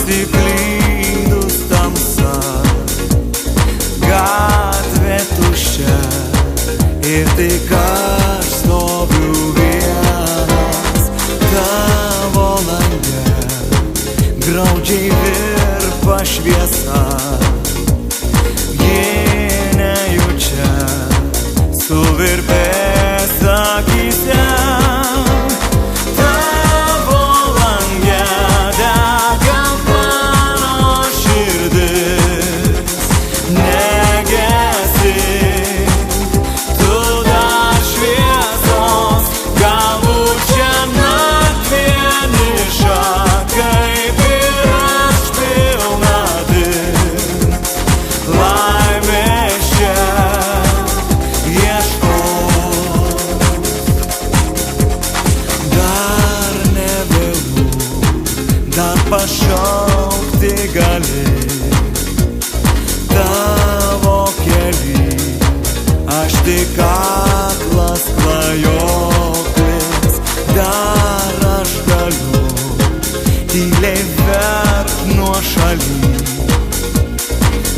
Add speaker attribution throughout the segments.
Speaker 1: pasiklydus tamsa, gatvė tuščia ir tik aš stoviu vienas tavo lange, graudžiai virpa šviesa, ji nejučia suvirpės akyse. Pašaukti gali tavo keli, aš tik aklas klajoklis, dar aš galiu tyliai verkt nuošaly,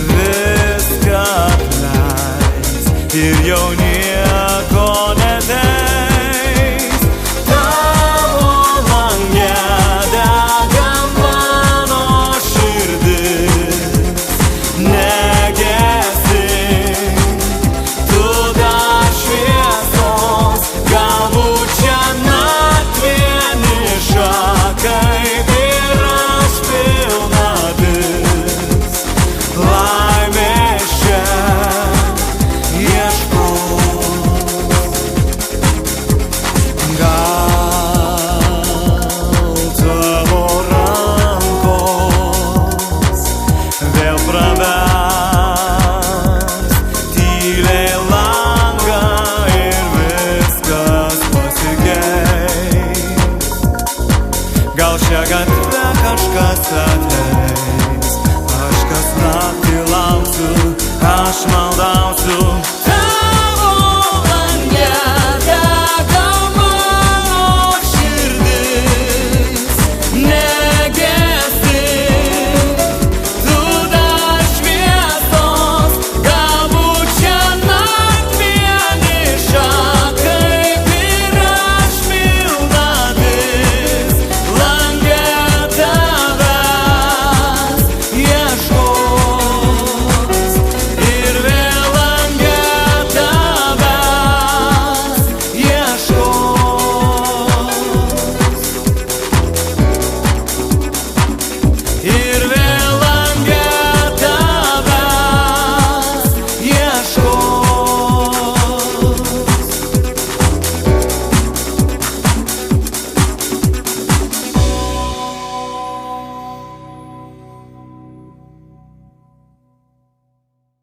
Speaker 1: viską atleis ir jau nieko neteis. Tavo lange gal šią gatvę kažkas ateis, aš kas naktį lauksiu, aš maldausiu.